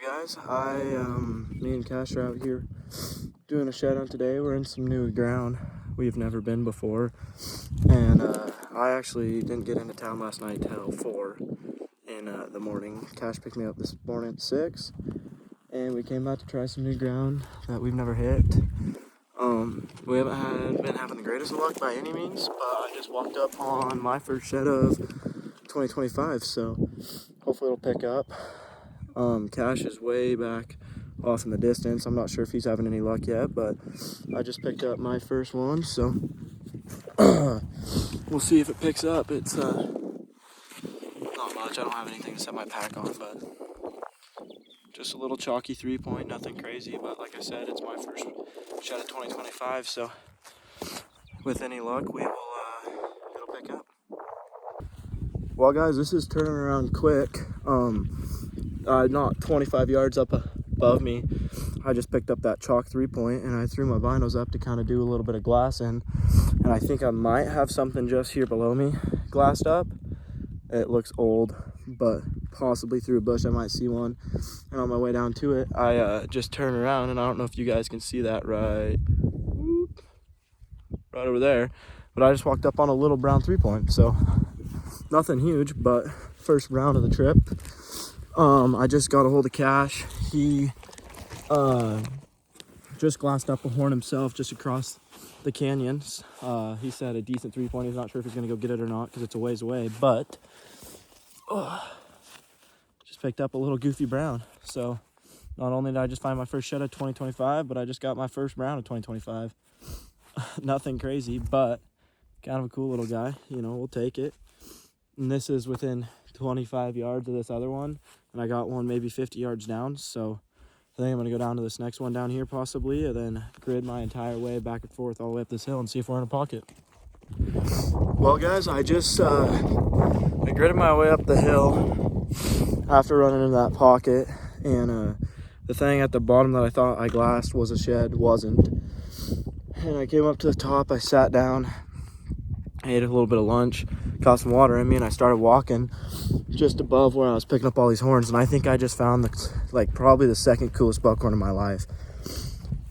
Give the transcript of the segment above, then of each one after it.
Guys, me and Cash are out here doing a shed hunt today. We're in some new ground we've never been before, and I actually didn't get into town last night till 4 in the morning. Cash picked me up this morning at 6, and we came out to try some new ground that we've never hit. We haven't been having the greatest of luck by any means, but I just walked up on my first shed of 2025, so hopefully it'll pick up. Cash is way back off in the distance. I'm not sure if he's having any luck yet, but I just picked up my first one, so we'll see if it picks up. It's not much. I don't have anything to set my pack on, but just a little chalky 3-point, nothing crazy. But like I said, it's my first shot of 2025, so with any luck, it'll pick up. Well, guys, this is turning around quick. Not 25 yards up above me, I just picked up that chalk 3-point, and I threw my binos up to kind of do a little bit of glassing, and I think I might have something just here below me glassed up. It looks old, but possibly through a bush I might see one. And on my way down to it, I just turned around, and I don't know if you guys can see that right over there, but I just walked up on a little brown 3-point, so nothing huge, but first brown of the trip. I just got a hold of Cash. He just glassed up a horn himself just across the canyons. He said a decent 3-point. He's not sure if he's going to go get it or not because it's a ways away, but just picked up a little goofy brown. So not only did I just find my first shed of 2025, but I just got my first brown of 2025. Nothing crazy, but kind of a cool little guy. You know, we'll take it. And this is within 25 yards of this other one, and I got one maybe 50 yards down, so I think I'm gonna go down to this next one down here possibly, and then grid my entire way back and forth all the way up this hill and see if we're in a pocket. Well, guys, I just I gridded my way up the hill after running into that pocket, and the thing at the bottom that I thought I glassed was a shed wasn't, and I came up to the top. I sat down, I ate a little bit of lunch, got some water in me, and I started walking just above where I was picking up all these horns, and I think I just found probably the second coolest buckhorn in my life.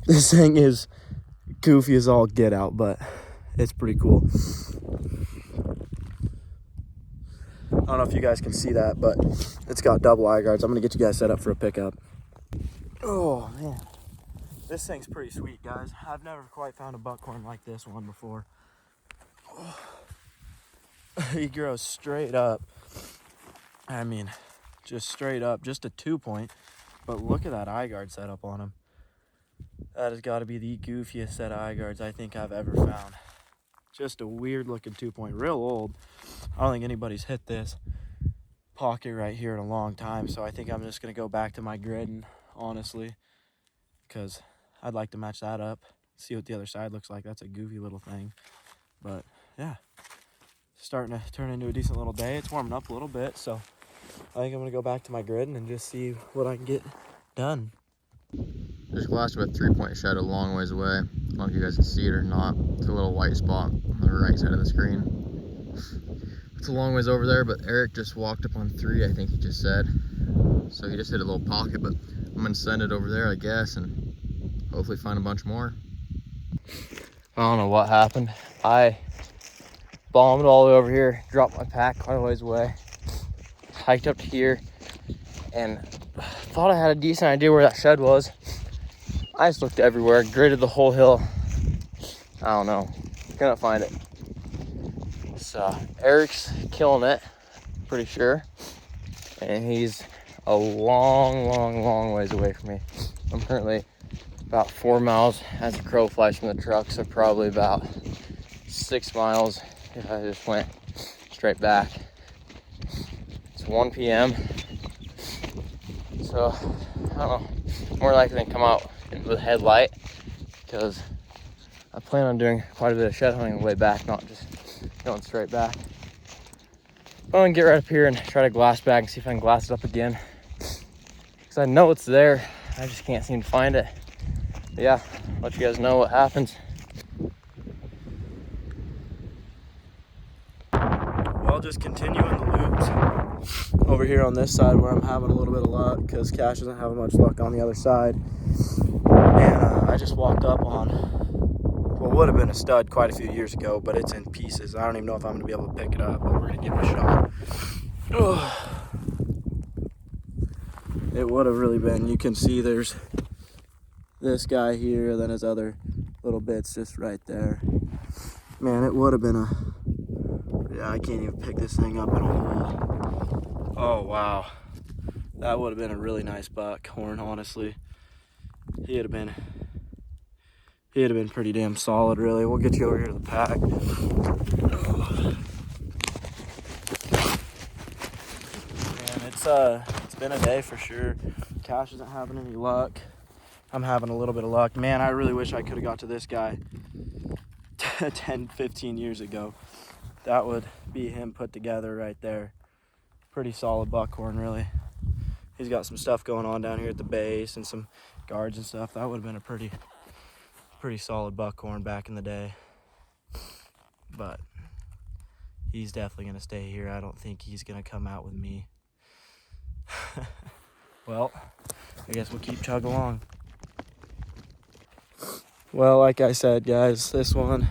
This thing is goofy as all get out, but it's pretty cool. I don't know if you guys can see that, but it's got double eye guards. I'm gonna get you guys set up for a pickup. Oh man, this thing's pretty sweet, guys. I've never quite found a buckhorn like this one before. Oh. He grows straight up. I mean, just straight up, just a 2-point. But look at that eye guard setup on him. That has got to be the goofiest set of eye guards I think I've ever found. Just a weird looking 2-point, real old. I don't think anybody's hit this pocket right here in a long time. So I think I'm just going to go back to my gridding, honestly, because I'd like to match that up, see what the other side looks like. That's a goofy little thing. But yeah, starting to turn into a decent little day. It's warming up a little bit, so I think I'm gonna go back to my gridding and just see what I can get done. Just glassed with a 3-point shed a long ways away. I don't know if you guys can see it or not. It's a little white spot on the right side of the screen. It's a long ways over there, but Eric just walked up on 3, I think he just said. So he just hit a little pocket, but I'm gonna send it over there, I guess, and hopefully find a bunch more. I don't know what happened. I bombed all the way over here, dropped my pack quite a ways away, hiked up to here, and thought I had a decent idea where that shed was. I just looked everywhere, gridded the whole hill. I don't know, couldn't find it. So Eric's killing it, pretty sure, and he's a long ways away from me. I'm currently about 4 miles as the crow flies from the truck, so probably about 6 miles if I just went straight back. It's 1 p.m. So I don't know, more likely than come out with a headlight, because I plan on doing quite a bit of shed hunting on the way back, not just going straight back. I'm gonna get right up here and try to glass back and see if I can glass it up again, because I know it's there, I just can't seem to find it. But yeah, let you guys know what happens. Well, just continuing the loops. over here on this side where I'm having a little bit of luck because Cash doesn't have much luck on the other side. And I just walked up on what would have been a stud quite a few years ago, but it's in pieces. I don't even know if I'm going to be able to pick it up, but we're going to give it a shot. Ugh. It would have really been. You can see there's this guy here, then his other little bits just right there. Man, it would have been a... Yeah, I can't even pick this thing up in a hole. Oh, wow. That would have been a really nice buckhorn, honestly. He'd have been pretty damn solid, really. We'll get you over here to the pack. Man, it's been a day for sure. Cash isn't having any luck. I'm having a little bit of luck. Man, I really wish I could have got to this guy 10, 15 years ago. That would be him put together right there. Pretty solid buckhorn, really. He's got some stuff going on down here at the base and some guards and stuff. That would have been a pretty solid buckhorn back in the day. But he's definitely going to stay here. I don't think he's going to come out with me. Well, I guess we'll keep chugging along. Well, like I said, guys, this one,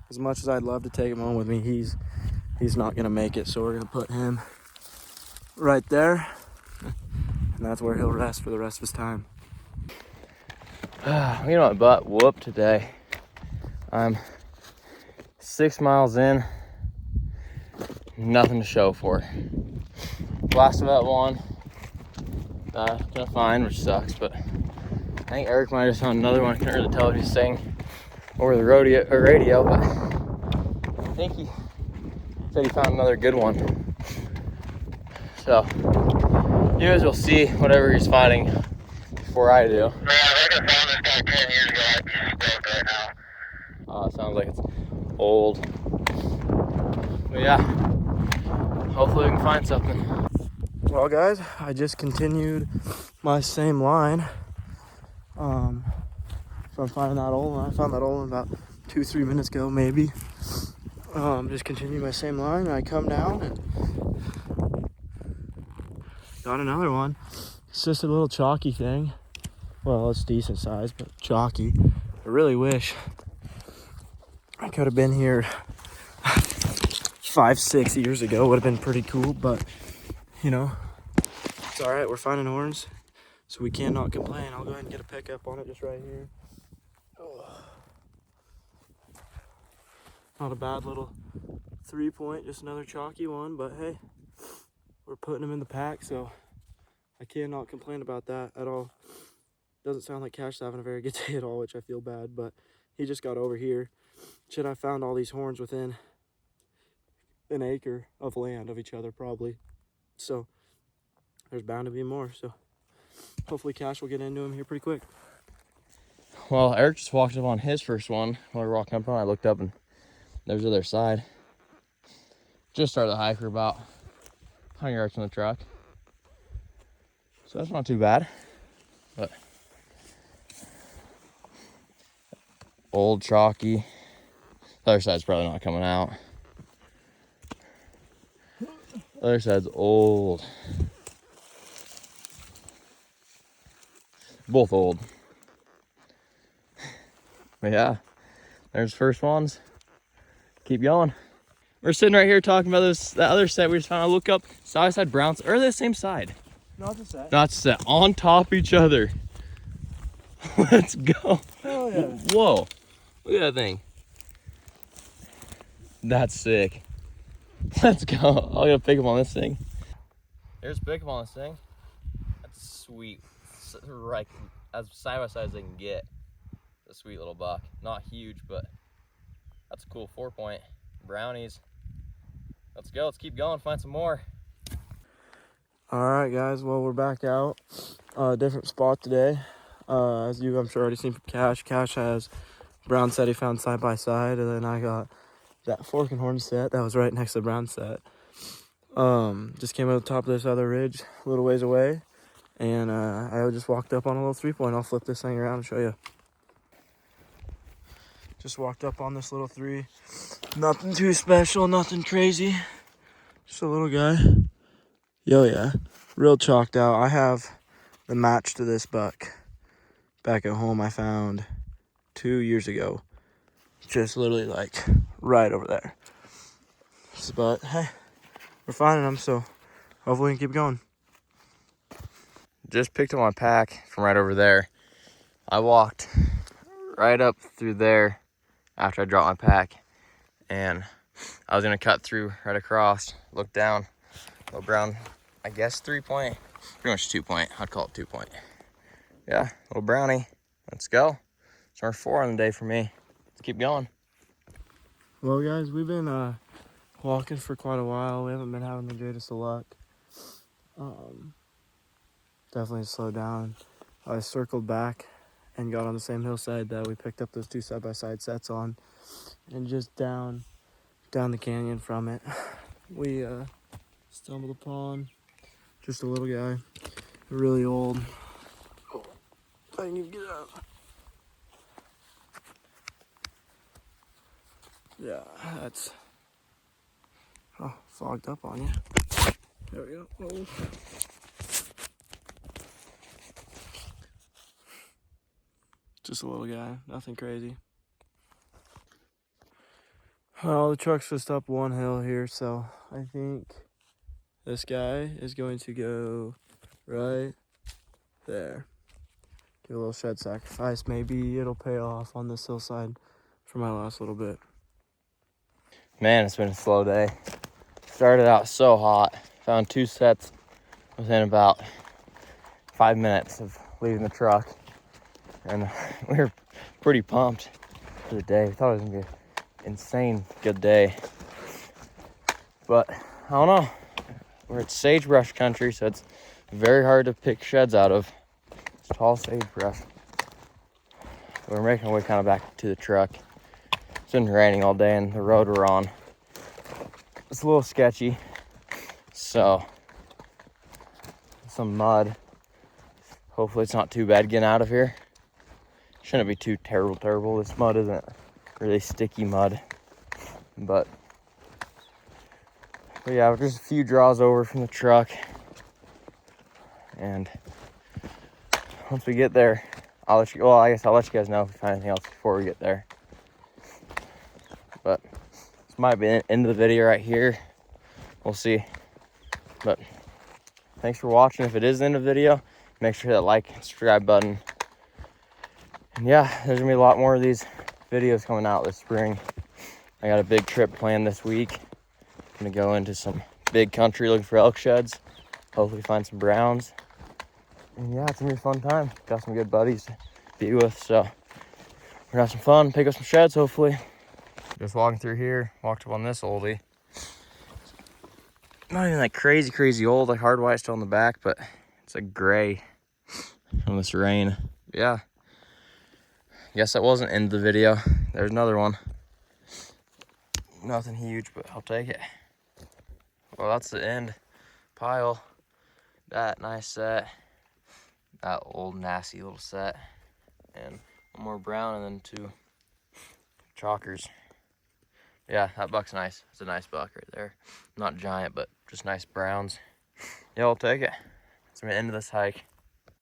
as much as I'd love to take him on with me, he's not going to make it. So we're going to put him right there. And that's where he'll rest for the rest of his time. I'm getting my butt whooped today. I'm 6 miles in, nothing to show for it. Last of that one, gonna find, which sucks, but I think Eric might have found another one. I couldn't really tell if he's saying over the radio, but I think he said he found another good one. So you guys will see whatever he's finding before I do. Yeah, I think I found this guy 10 years ago. I'm stoked right now. It sounds like it's old. But yeah, hopefully we can find something. Well, guys, I just continued my same line from finding that old one. I found that old one about 2-3 minutes ago, maybe. Just continue my same line. I come down and got another one. It's just a little chalky thing. Well, it's decent size, but chalky. I really wish I could have been here 5-6 years ago. Would have been pretty cool, but you know, it's all right. We're finding horns, so we cannot complain. I'll go ahead and get a pickup on it just right here. Oh. Not a bad little 3-point, just another chalky one, but hey, we're putting them in the pack, so I cannot complain about that at all. Doesn't sound like Cash is having a very good day at all, which I feel bad, but he just got over here. Shit, I found all these horns within an acre of land of each other, probably. So there's bound to be more, so hopefully Cash will get into him here pretty quick. Well, Eric just walked up on his first one. While we were walking up on, I looked up and there's the other side. Just started the hike. We're about 100 yards from the truck. So that's not too bad. But old chalky. The other side's probably not coming out. The other side's old. Both old. But yeah, there's first ones. Keep going. We're sitting right here talking about that other set we just found. I look up, side browns. Are they the same side? Not the set. Not set. On top of each other. Let's go. Oh yeah. Whoa. Look at that thing. That's sick. Let's go. I'll get a pick up on this thing. There's a pick up on this thing. That's sweet. It's right as side by side as they can get. It's a sweet little buck. Not huge, but that's a cool 4-point. Brownies. Let's go. Let's keep going. Find some more. All right, guys. Well, we're back out. Different spot today. As you, I'm sure, already seen from Cash. Cash has brown set he found side by side, and then I got that fork and horn set that was right next to the brown set. Just came over the top of this other ridge a little ways away, and I just walked up on a little 3-point. I'll flip this thing around and show you. Just walked up on this little 3. Nothing too special, nothing crazy. Just a little guy. Yo, yeah, real chalked out. I have the match to this buck back at home I found 2 years ago. Just literally like right over there. But hey, we're finding them, so hopefully we can keep going. Just picked up my pack from right over there. I walked right up through there after I dropped my pack, and I was gonna cut through right across, look down, little brown, I guess 3-point, pretty much 2-point. I'd call it 2-point. Yeah, little brownie. Let's go. It's number 4 on the day for me. Let's keep going. Well, guys, we've been walking for quite a while. We haven't been having the greatest of luck. Definitely slowed down. I circled back and got on the same hillside that we picked up those 2 side-by-side sets on, and just down the canyon from it, we stumbled upon just a little guy, really old. Oh, I need to get out. Yeah, that's fogged up on you. There we go. Oh. Just a little guy, nothing crazy. Well, the truck's just up one hill here, so I think this guy is going to go right there. Do a little shed sacrifice. Maybe it'll pay off on this hillside for my last little bit. Man, it's been a slow day. Started out so hot. Found 2 sets within about 5 minutes of leaving the truck. And we were pretty pumped for the day. We thought it was gonna be an insane good day. But I don't know. We're at sagebrush country, so it's very hard to pick sheds out of. It's tall sagebrush. We're making our way kind of back to the truck. It's been raining all day, and the road we're on, it's a little sketchy. So, some mud. Hopefully it's not too bad getting out of here. Shouldn't be too terrible. This mud isn't really sticky mud. But yeah, we're just a few draws over from the truck. And once we get there, I guess I'll let you guys know if we find anything else before we get there. But this might be the end of the video right here. We'll see. But thanks for watching. If it is the end of the video, make sure to hit that like and subscribe button. And yeah, there's gonna be a lot more of these videos coming out this spring. I got a big trip planned this week. I'm gonna go into some big country looking for elk sheds. Hopefully find some browns. And yeah, it's gonna be a fun time. Got some good buddies to be with, so we're gonna have some fun, pick up some sheds hopefully. Just walking through here, walked up on this oldie. Not even like crazy old, like hard white still on the back, but it's a gray from this rain. Yeah. Guess that wasn't end of the video. There's another one. Nothing huge, but I'll take it. Well, that's the end pile. That nice set. That old nasty little set. And one more brown and then 2 chalkers. Yeah, that buck's nice. It's a nice buck right there. Not giant, but just nice browns. Yeah, I'll take it. It's the end of this hike.